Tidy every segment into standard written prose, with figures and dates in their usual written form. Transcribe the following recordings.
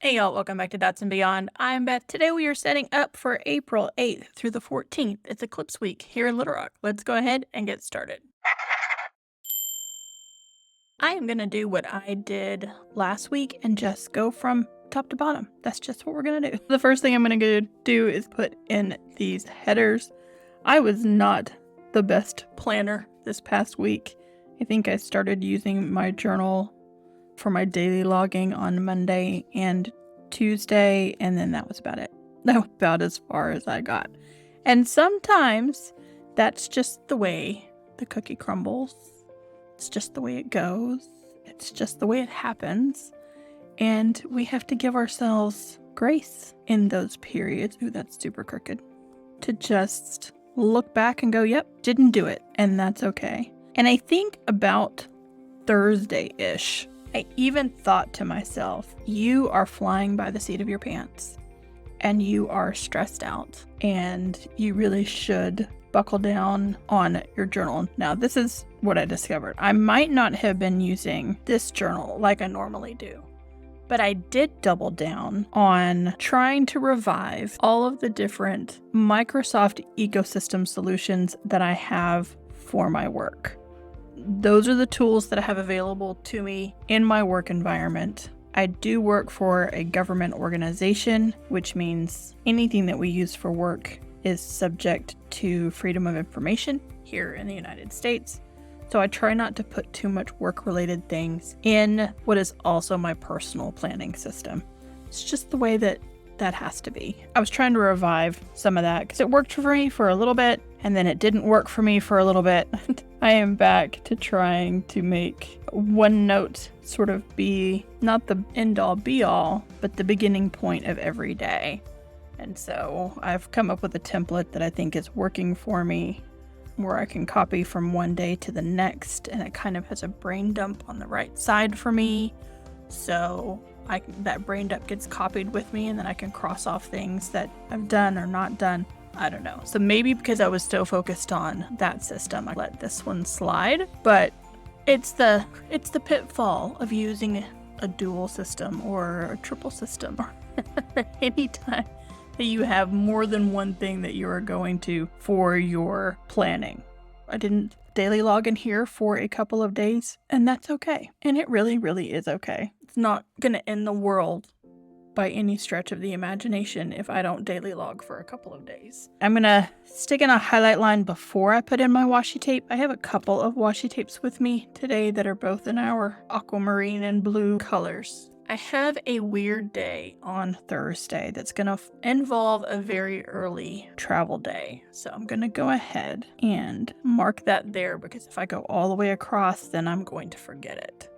Hey y'all, welcome back to Dots and Beyond. I'm Beth. Today we are setting up for April 8th through the 14th. It's Eclipse week here in Little Rock. Let's go ahead and get started. I am going to do what I did last week and just go from top to bottom. That's just what we're going to do. The first thing I'm going to do is put in these headers. I was not the best planner this past week. I think I started using my journal for my daily logging on Monday and Tuesday, and then that was about it. That was about as far as I got. And sometimes that's just the way the cookie crumbles. It's just the way it goes. It's just the way it happens. And we have to give ourselves grace in those periods. Ooh, that's super crooked. To just look back and go, yep, didn't do it. And that's okay. And I think about Thursday-ish, I even thought to myself, you are flying by the seat of your pants and you are stressed out and you really should buckle down on your journal. Now, this is what I discovered. I might not have been using this journal like I normally do, but I did double down on trying to revive all of the different Microsoft ecosystem solutions that I have for my work. Those are the tools that I have available to me in my work environment. I do work for a government organization, which means anything that we use for work is subject to freedom of information here in the United States. So I try not to put too much work-related things in what is also my personal planning system. It's just the way that has to be. I was trying to revive some of that because it worked for me for a little bit and then it didn't work for me for a little bit. I am back to trying to make OneNote sort of be not the end-all be-all, but the beginning point of every day. And so I've come up with a template that I think is working for me where I can copy from one day to the next, and it kind of has a brain dump on the right side for me. So that brain dump gets copied with me, and then I can cross off things that I've done or not done. I don't know. So maybe because I was so focused on that system, I let this one slide. But it's the pitfall of using a dual system or a triple system or anytime that you have more than one thing that you are going to for your planning. I didn't daily log in here for a couple of days, and that's okay. And it really, really is okay. It's not going to end the world by any stretch of the imagination if I don't daily log for a couple of days. I'm going to stick in a highlight line before I put in my washi tape. I have a couple of washi tapes with me today that are both in our aquamarine and blue colors. I have a weird day on Thursday that's going to involve a very early travel day. So I'm going to go ahead and mark that there because if I go all the way across, then I'm going to forget it.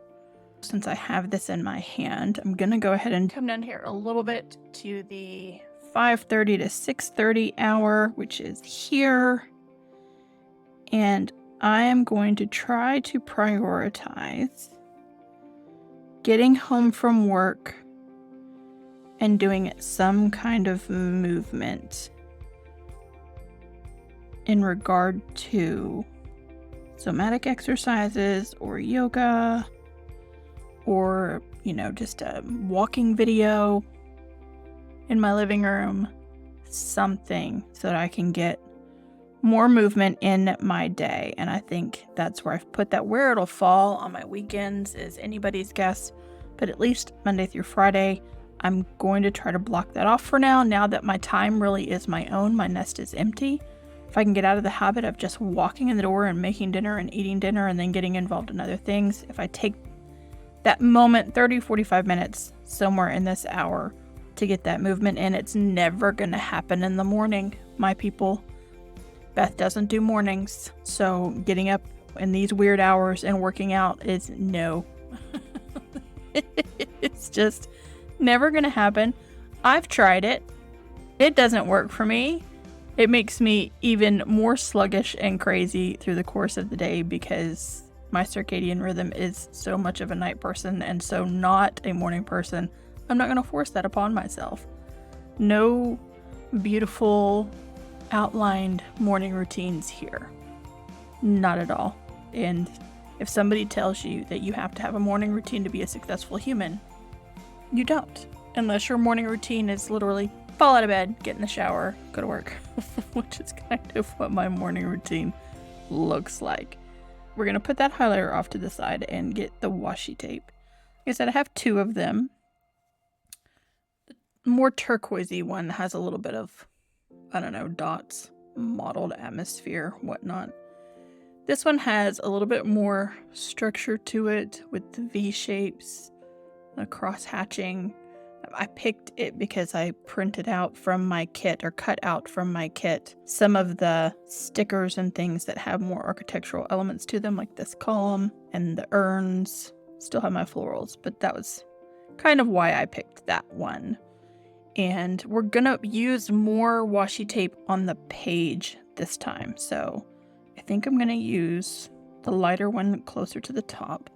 Since I have this in my hand, I'm going to go ahead and come down here a little bit to the 5:30 to 6:30 hour, which is here. And I am going to try to prioritize getting home from work and doing some kind of movement in regard to somatic exercises or yoga or, just a walking video in my living room, something so that I can get more movement in my day. And I think that's where I've put that. Where it'll fall on my weekends is anybody's guess, but at least Monday through Friday, I'm going to try to block that off for now that my time really is my own. My nest is empty. If I can get out of the habit of just walking in the door and making dinner and eating dinner and then getting involved in other things, if I take that moment, 30-45 minutes somewhere in this hour to get that movement in, it's never going to happen in the morning, my people. Beth doesn't do mornings, so getting up in these weird hours and working out is no. It's just never going to happen. I've tried it. It doesn't work for me. It makes me even more sluggish and crazy through the course of the day because my circadian rhythm is so much of a night person and so not a morning person. I'm not going to force that upon myself. No beautiful outlined morning routines here. Not at all. And if somebody tells you that you have to have a morning routine to be a successful human, you don't. Unless your morning routine is literally fall out of bed, get in the shower, go to work, which is kind of what my morning routine looks like. We're going to put that highlighter off to the side and get the washi tape. Like I said, I have 2 of them. The more turquoisey one has a little bit of, I don't know, dots, mottled atmosphere, whatnot. This one has a little bit more structure to it with the V shapes, the cross hatching. I picked it because I printed out from my kit, or cut out from my kit, some of the stickers and things that have more architectural elements to them, like this column and the urns. Still have my florals, but that was kind of why I picked that one. And we're gonna use more washi tape on the page this time, so I think I'm gonna use the lighter one closer to the top,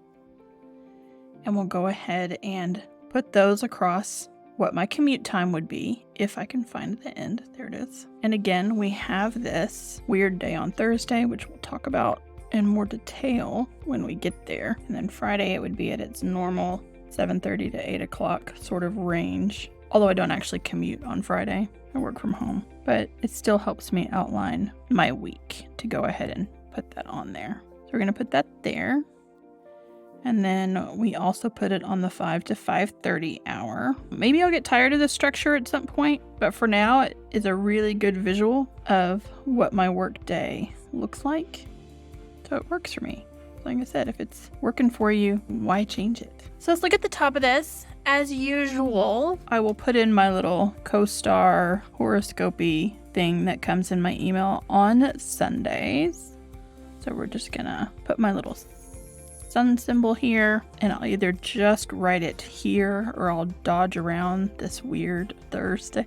and we'll go ahead and put those across what my commute time would be if I can find the end. There it is. And again, we have this weird day on Thursday, which we'll talk about in more detail when we get there. And then Friday, it would be at its normal 7:30 to 8 o'clock sort of range. Although I don't actually commute on Friday. I work from home. But it still helps me outline my week to go ahead and put that on there. So we're going to put that there. And then we also put it on the 5 to 5:30 hour. Maybe I'll get tired of this structure at some point, but for now it is a really good visual of what my work day looks like. So it works for me. Like I said, if it's working for you, why change it? So let's look at the top of this. As usual, I will put in my little co-star horoscope-y thing that comes in my email on Sundays. So we're just gonna put my little sun symbol here, and I'll either just write it here or I'll dodge around this weird Thursday.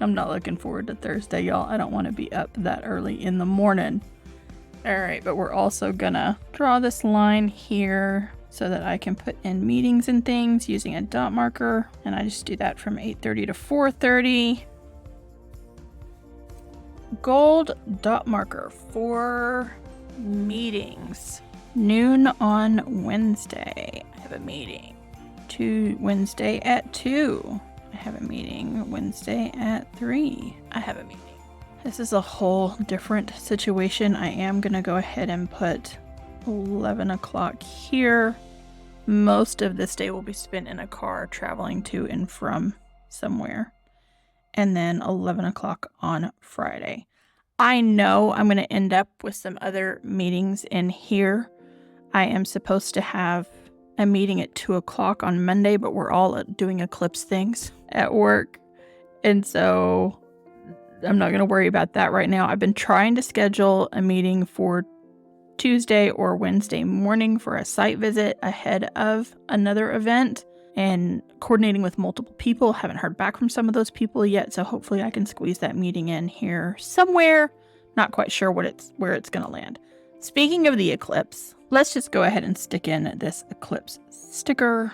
I'm not looking forward to Thursday, y'all. I don't want to be up that early in the morning. All right, but we're also gonna draw this line here so that I can put in meetings and things using a dot marker, and I just do that from 8:30 to 4:30. Gold dot marker for meetings. Noon on Wednesday, I have a meeting. Wednesday at 2, I have a meeting. Wednesday at 3, I have a meeting. This is a whole different situation. I am going to go ahead and put 11 o'clock here. Most of this day will be spent in a car traveling to and from somewhere. And then 11 o'clock on Friday. I know I'm going to end up with some other meetings in here. I am supposed to have a meeting at 2 o'clock on Monday, but we're all doing Eclipse things at work. And so I'm not going to worry about that right now. I've been trying to schedule a meeting for Tuesday or Wednesday morning for a site visit ahead of another event, and coordinating with multiple people. Haven't heard back from some of those people yet, so hopefully I can squeeze that meeting in here somewhere. Not quite sure where it's going to land. Speaking of the Eclipse, let's just go ahead and stick in this Eclipse sticker.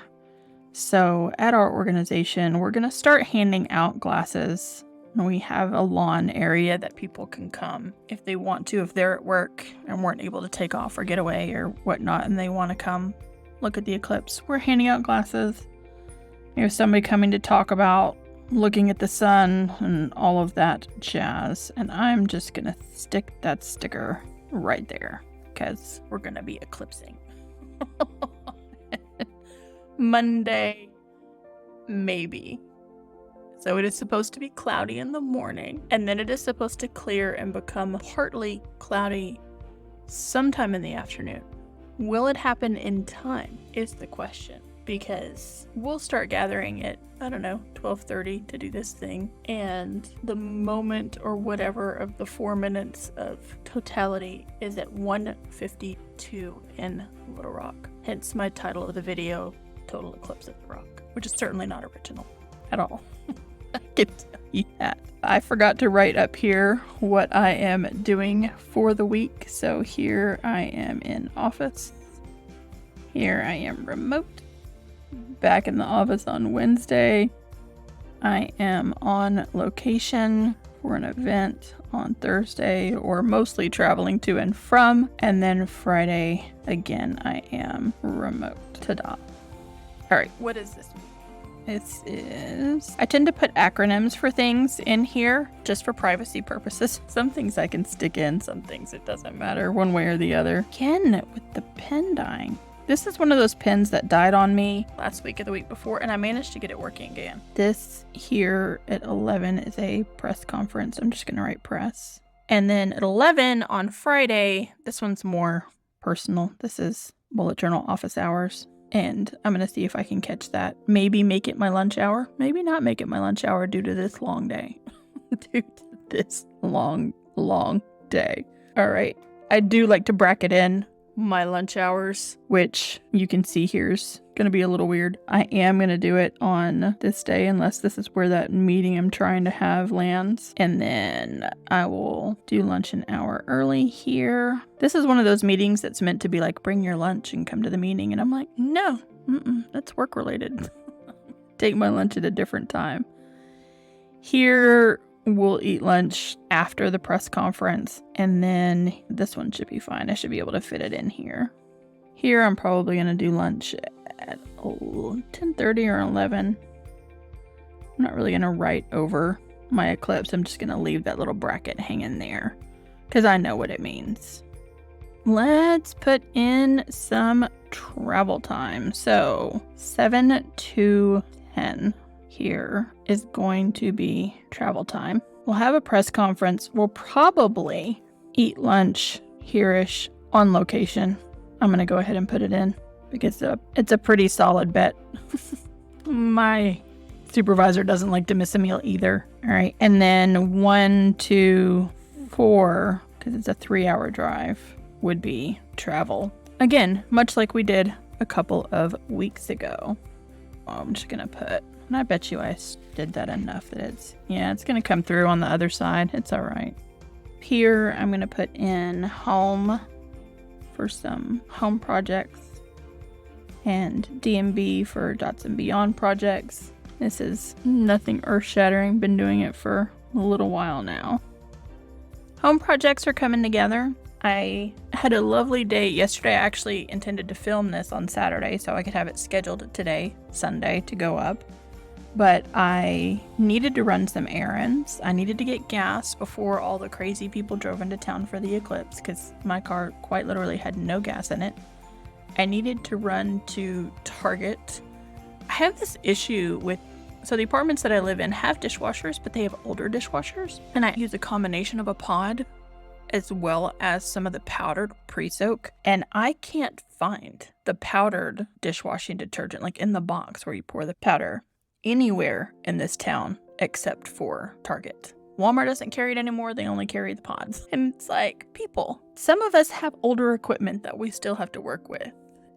So at our organization, we're going to start handing out glasses. We have a lawn area that people can come if they want to, if they're at work and weren't able to take off or get away or whatnot, and they want to come look at the eclipse. We're handing out glasses. There's somebody coming to talk about looking at the sun and all of that jazz. And I'm just going to stick that sticker right there because we're going to be eclipsing. Monday, maybe. So it is supposed to be cloudy in the morning, and then it is supposed to clear and become partly cloudy sometime in the afternoon. Will it happen in time is the question, because we'll start gathering at, 12:30 to do this thing, and the moment or whatever of the 4 minutes of totality is at 1:52 in Little Rock. Hence my title of the video, Total Eclipse at the Rock, which is certainly not original at all. I can tell you that. I forgot to write up here what I am doing for the week. So here I am in office. Here I am remote. Back in the office on Wednesday. I am on location for an event on Thursday, or mostly traveling to and from. And then Friday, again, I am remote. Ta-da. All right, what is this week? This is... I tend to put acronyms for things in here just for privacy purposes. Some things I can stick in, some things it doesn't matter one way or the other. Again, with the pen dying. This is one of those pens that died on me last week or the week before, and I managed to get it working again. This here at 11 is a press conference. I'm just going to write press. And then at 11 on Friday, this one's more personal. This is bullet journal office hours. And I'm going to see if I can catch that. Maybe make it my lunch hour. Maybe not make it my lunch hour due to this long day. Due to this long day. All right. I do like to bracket in my lunch hours, which you can see here's going to be a little weird. I am going to do it on this day unless this is where that meeting I'm trying to have lands. And then I will do lunch an hour early here. This is one of those meetings that's meant to be like, bring your lunch and come to the meeting. And I'm like, no, that's work related. Take my lunch at a different time. Here we'll eat lunch after the press conference, and then this one should be fine. I should be able to fit it in here. Here I'm probably going to do lunch at 10:30 or 11. I'm not really going to write over my Eclipse. I'm just going to leave that little bracket hanging there because I know what it means. Let's put in some travel time. So 7 to 10. Here is going to be travel time. We'll have a press conference. We'll probably eat lunch here-ish on location. I'm going to go ahead and put it in because it's a pretty solid bet. My supervisor doesn't like to miss a meal either. All right. And then 1 to 4, because it's a 3-hour drive, would be travel. Again, much like we did a couple of weeks ago. I'm just going to put... And I bet you I did that enough that it's going to come through on the other side. It's all right. Here, I'm going to put in home for some home projects and DMB for Dots and Beyond projects. This is nothing earth-shattering. Been doing it for a little while now. Home projects are coming together. I had a lovely day yesterday. I actually intended to film this on Saturday so I could have it scheduled today, Sunday, to go up. But I needed to run some errands. I needed to get gas before all the crazy people drove into town for the Eclipse because my car quite literally had no gas in it. I needed to run to Target. I have this issue with, so the apartments that I live in have dishwashers, but they have older dishwashers. And I use a combination of a pod as well as some of the powdered pre-soak. And I can't find the powdered dishwashing detergent, like in the box where you pour the powder, anywhere in this town except for Target. Walmart doesn't carry it anymore. They only carry the pods. And it's like, people, some of us have older equipment that we still have to work with.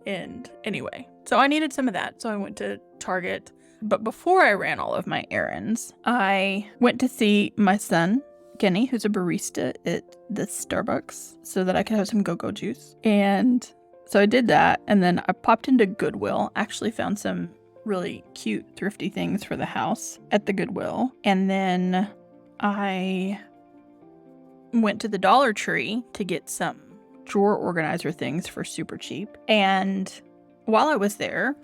And anyway, so I needed some of that. So I went to Target. But before I ran all of my errands, I went to see my son, Kenny, who's a barista at the Starbucks, so that I could have some go-go juice. And so I did that. And then I popped into Goodwill, actually found some really cute, thrifty things for the house at the Goodwill. And then I went to the Dollar Tree to get some drawer organizer things for super cheap. And while I was there,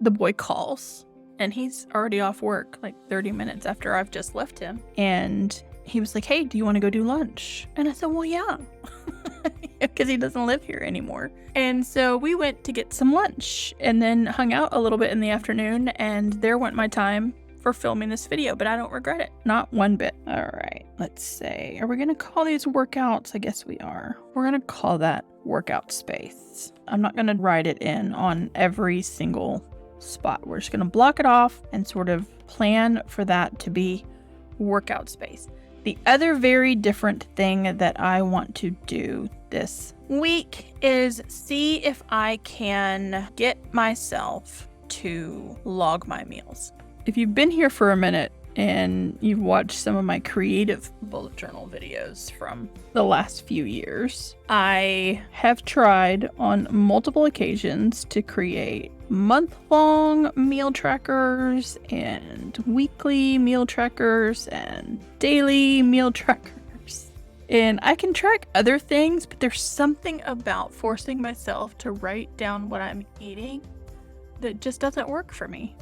the boy calls, and he's already off work like 30 minutes after I've just left him. And he was like, hey, do you want to go do lunch? And I said, well, yeah, because he doesn't live here anymore. And so we went to get some lunch and then hung out a little bit in the afternoon. And there went my time for filming this video, but I don't regret it. Not one bit. All right, let's say, are we going to call these workouts? I guess we are. We're going to call that workout space. I'm not going to write it in on every single spot. We're just going to block it off and sort of plan for that to be workout space. The other very different thing that I want to do this week is see if I can get myself to log my meals. If you've been here for a minute and you've watched some of my creative bullet journal videos from the last few years, I have tried on multiple occasions to create month-long meal trackers and weekly meal trackers and daily meal trackers. And I can track other things, but there's something about forcing myself to write down what I'm eating that just doesn't work for me.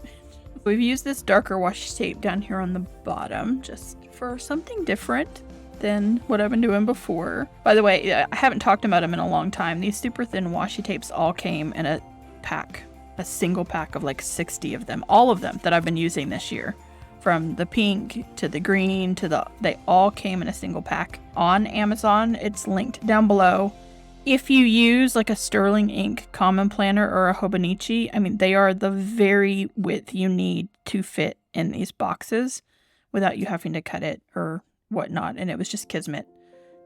We've used this darker washi tape down here on the bottom just for something different than what I've been doing before. By the way, I haven't talked about them in a long time. These super thin washi tapes all came in a pack, a single pack of like 60 of them, all of them that I've been using this year. From the pink to the green to they all came in a single pack on Amazon. It's linked down below. If you use like a Sterling Ink Common Planner or a Hobonichi, I mean, they are the very width you need to fit in these boxes without you having to cut it or whatnot. And it was just kismet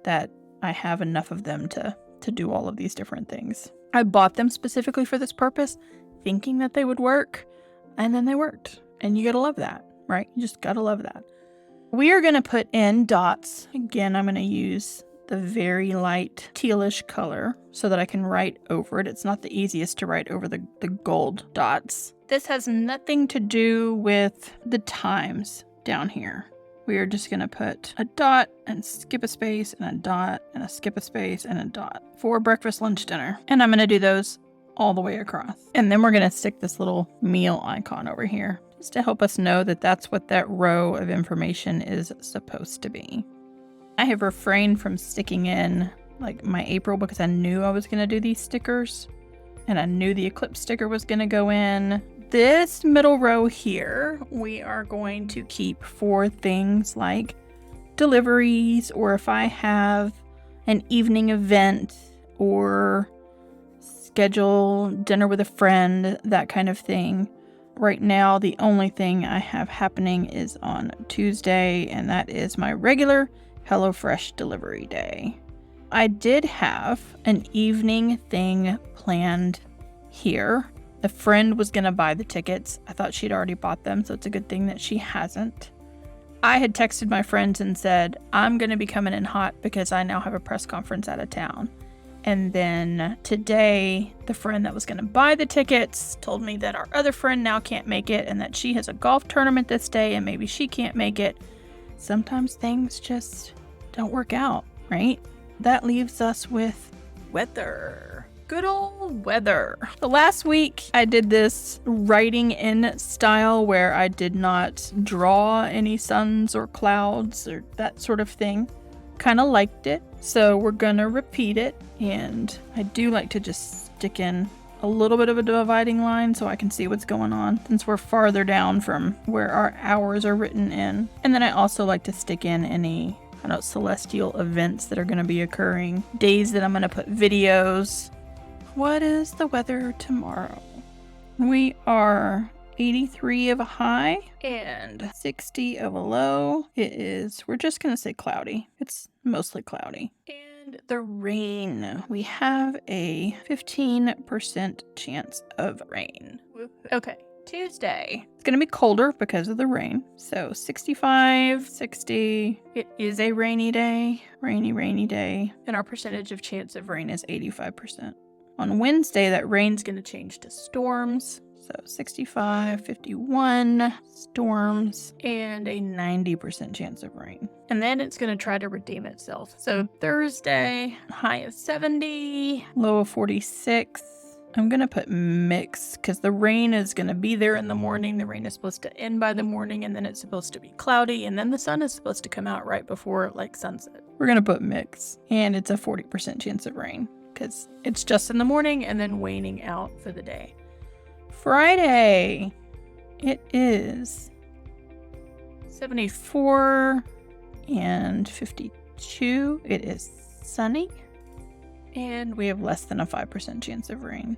that I have enough of them to do all of these different things. I bought them specifically for this purpose, thinking that they would work, and then they worked. And you gotta love that, right? You just gotta love that. We are gonna put in dots. Again, I'm gonna use the very light tealish color so that I can write over it. It's not the easiest to write over the gold dots. This has nothing to do with the times down here. We are just gonna put a dot and skip a space and a dot and a skip a space and a dot for breakfast, lunch, dinner. And I'm gonna do those all the way across. And then we're gonna stick this little meal icon over here just to help us know that that's what that row of information is supposed to be. I have refrained from sticking in like my April because I knew I was gonna do these stickers and I knew the Eclipse sticker was gonna go in. This middle row here, we are going to keep for things like deliveries, or if I have an evening event or schedule dinner with a friend, that kind of thing. Right now, the only thing I have happening is on Tuesday, and that is my regular HelloFresh delivery day. I did have an evening thing planned here. A friend was going to buy the tickets. I thought she'd already bought them, so it's a good thing that she hasn't. I had texted my friends and said, I'm going to be coming in hot because I now have a press conference out of town. And then today, the friend that was going to buy the tickets told me that our other friend now can't make it and that she has a golf tournament this day and maybe she can't make it. Sometimes things just don't work out, right? That leaves us with weather. Good old weather. So last week I did this writing in style where I did not draw any suns or clouds or that sort of thing. Kind of liked it. So we're gonna repeat it. And I do like to just stick in a little bit of a dividing line so I can see what's going on since we're farther down from where our hours are written in. And then I also like to stick in any celestial events that are going to be occurring, days that I'm going to put videos. What is the weather tomorrow? We are 83 of a high and 60 of a low. We're just going to say cloudy. It's mostly cloudy. And the rain. We have a 15% chance of rain. Okay. Tuesday. It's going to be colder because of the rain. So 65, 60. It is a rainy day. Rainy day. And our percentage of chance of rain is 85%. On Wednesday, that rain's going to change to storms. So 65, 51 storms, and a 90% chance of rain. And then it's going to try to redeem itself. So Thursday, high of 70, low of 46. I'm going to put mix because the rain is going to be there in the morning. The rain is supposed to end by the morning, and then it's supposed to be cloudy, and then the sun is supposed to come out right before like sunset. We're going to put mix, and it's a 40% chance of rain because it's just in the morning and then waning out for the day. Friday, it is 74 and 52. It is sunny. And we have less than a 5% chance of rain.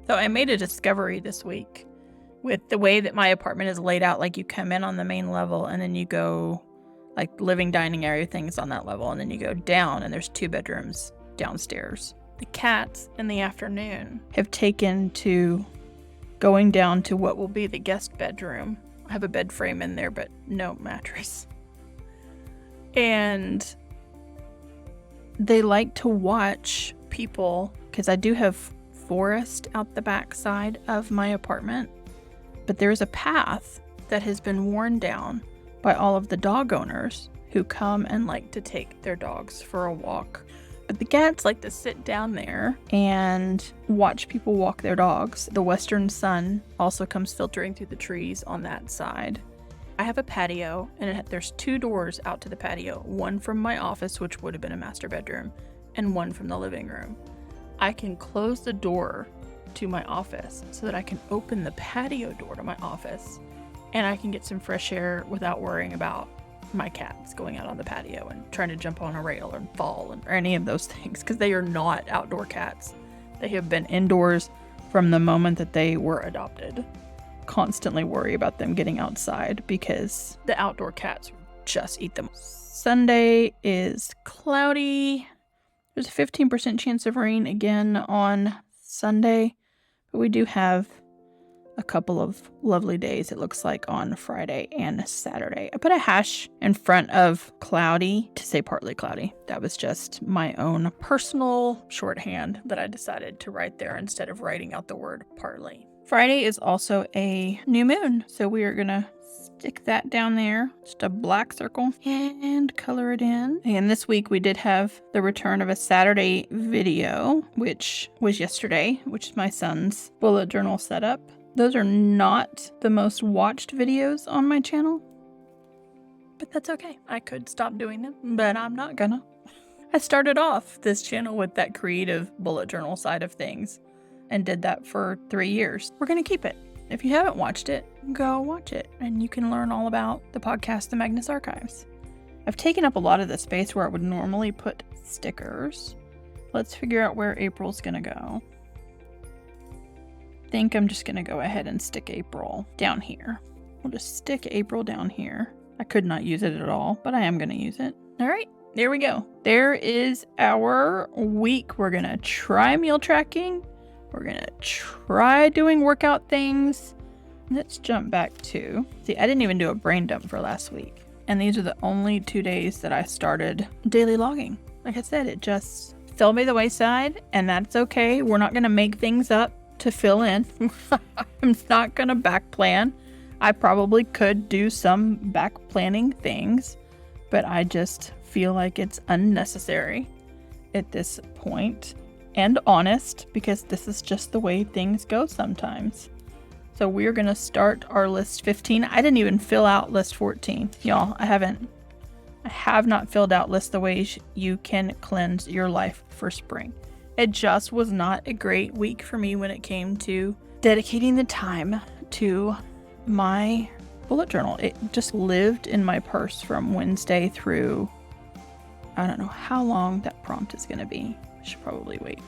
So I made a discovery this week with the way that my apartment is laid out. Like you come in on the main level and then you go like living, dining area things on that level. And then you go down and there's 2 bedrooms downstairs. The cats in the afternoon have taken to going down to what will be the guest bedroom. I have a bed frame in there, but no mattress. And they like to watch people because I do have forest out the back side of my apartment, but there's a path that has been worn down by all of the dog owners who come and like to take their dogs for a walk But the cats like to sit down there and watch people walk their dogs. The western sun also comes filtering through the trees on that side. I have a patio, and there's 2 doors out to the patio. One from my office, which would have been a master bedroom, and one from the living room. I can close the door to my office so that I can open the patio door to my office, and I can get some fresh air without worrying about my cats going out on the patio and trying to jump on a rail or fall or any of those things, because they are not outdoor cats. They have been indoors from the moment that they were adopted. Constantly worry about them getting outside because the outdoor cats just eat them. Sunday is cloudy. There's a 15% chance of rain again on Sunday, but we do have a couple of lovely days, it looks like, on Friday and Saturday. I put a hash in front of cloudy to say partly cloudy. That was just my own personal shorthand that I decided to write there instead of writing out the word partly. Friday is also a new moon, so we are gonna stick that down there, just a black circle, and color it in. And this week we did have the return of a Saturday video, which was yesterday, which is my son's bullet journal setup. Those are not the most watched videos on my channel, but that's okay. I could stop doing them, but I'm not gonna. I started off this channel with that creative bullet journal side of things and did that for 3 years. We're gonna keep it. If you haven't watched it, go watch it, and you can learn all about the podcast, The Magnus Archives. I've taken up a lot of the space where I would normally put stickers. Let's figure out where April's gonna go. I think I'm just gonna go ahead and stick April down here. We'll just stick April down here. I could not use it at all, but I am gonna use it. All right, there we go. There is our week. We're gonna try meal tracking. We're gonna try doing workout things. Let's jump back to, see, I didn't even do a brain dump for last week. And these are the only 2 days that I started daily logging. Like I said, it just fell by the wayside, and that's okay. We're not gonna make things up to fill in. I'm not gonna back plan. I probably could do some back planning things, but I just feel like it's unnecessary at this point, and honest, because this is just the way things go sometimes. So we're gonna start our list 15. I didn't even fill out list 14, y'all. I have not filled out list the ways you can cleanse your life for spring. It just was not a great week for me when it came to dedicating the time to my bullet journal. It just lived in my purse from Wednesday through, I don't know how long that prompt is going to be. I should probably wait.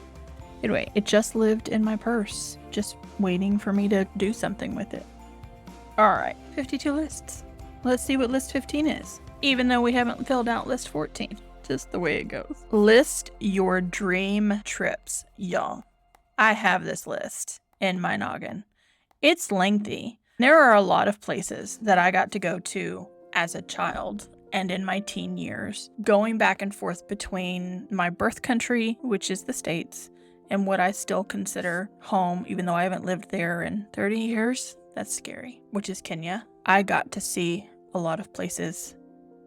Anyway, it just lived in my purse, just waiting for me to do something with it. All right, 52 lists. Let's see what list 15 is, even though we haven't filled out list 14. Just the way it goes. List your dream trips, y'all. I have this list in my noggin. It's lengthy. There are a lot of places that I got to go to as a child and in my teen years, going back and forth between my birth country, which is the States, and what I still consider home, even though I haven't lived there in 30 years. That's scary, which is Kenya. I got to see a lot of places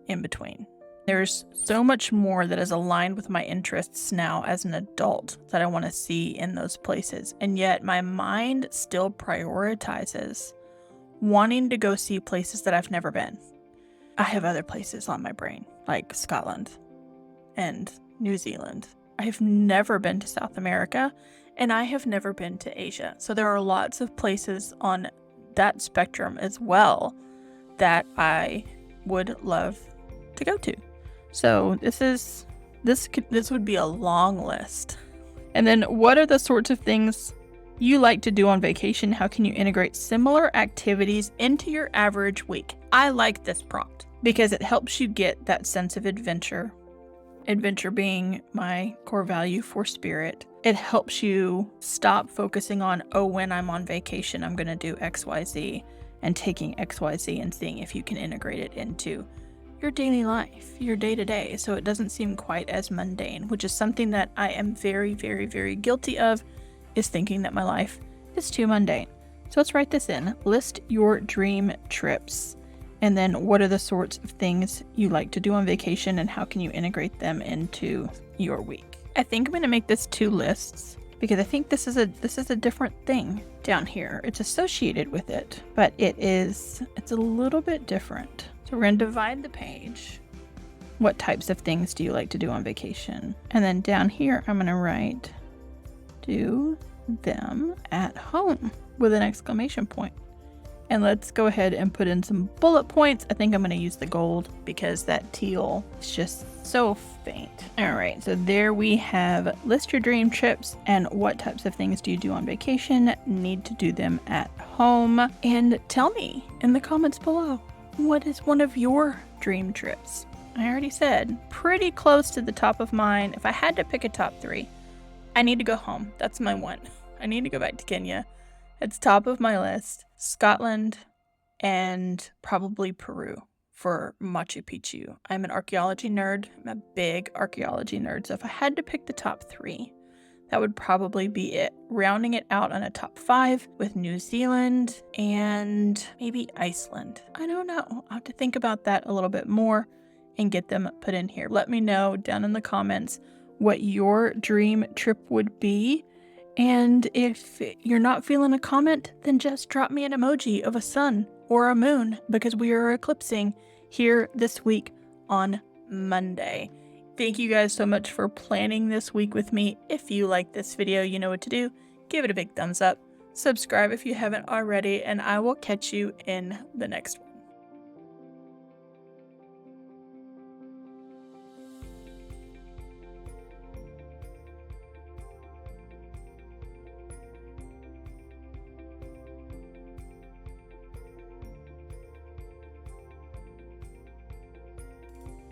in between. There's so much more that is aligned with my interests now as an adult that I want to see in those places. And yet my mind still prioritizes wanting to go see places that I've never been. I have other places on my brain, like Scotland and New Zealand. I've never been to South America, and I have never been to Asia. So there are lots of places on that spectrum as well that I would love to go to. So this would be a long list. And then what are the sorts of things you like to do on vacation? How can you integrate similar activities into your average week? I like this prompt because it helps you get that sense of adventure. Adventure being my core value for spirit. It helps you stop focusing on, oh, when I'm on vacation, I'm going to do XYZ, and taking XYZ and seeing if you can integrate it into your daily life, your day-to-day, so it doesn't seem quite as mundane, which is something that I am very, very, very guilty of, is thinking that my life is too mundane. So let's write this in. List your dream trips. And then what are the sorts of things you like to do on vacation, and how can you integrate them into your week. I think I'm going to make this 2 lists because I think this is a different thing down here. It's associated with it, but it's a little bit different. So we're going to divide the page. What types of things do you like to do on vacation? And then down here, I'm going to write, do them at home with an exclamation point. And let's go ahead and put in some bullet points. I think I'm going to use the gold because that teal is just so faint. All right, so there we have list your dream trips and what types of things do you do on vacation? Need to do them at home. And tell me in the comments below, what is one of your dream trips? I already said pretty close to the top of mine. If I had to pick a top 3, I need to go home. That's my one. I need to go back to Kenya. It's top of my list. Scotland and probably Peru for Machu Picchu. I'm an archaeology nerd. I'm a big archaeology nerd. So if I had to pick the top 3, that would probably be it. Rounding it out on a top 5 with New Zealand and maybe Iceland. I don't know. I'll have to think about that a little bit more and get them put in here. Let me know down in the comments what your dream trip would be. And if you're not feeling a comment, then just drop me an emoji of a sun or a moon because we are eclipsing here this week on Monday. Thank you guys so much for planning this week with me. If you like this video, you know what to do. Give it a big thumbs up. Subscribe if you haven't already, and I will catch you in the next one.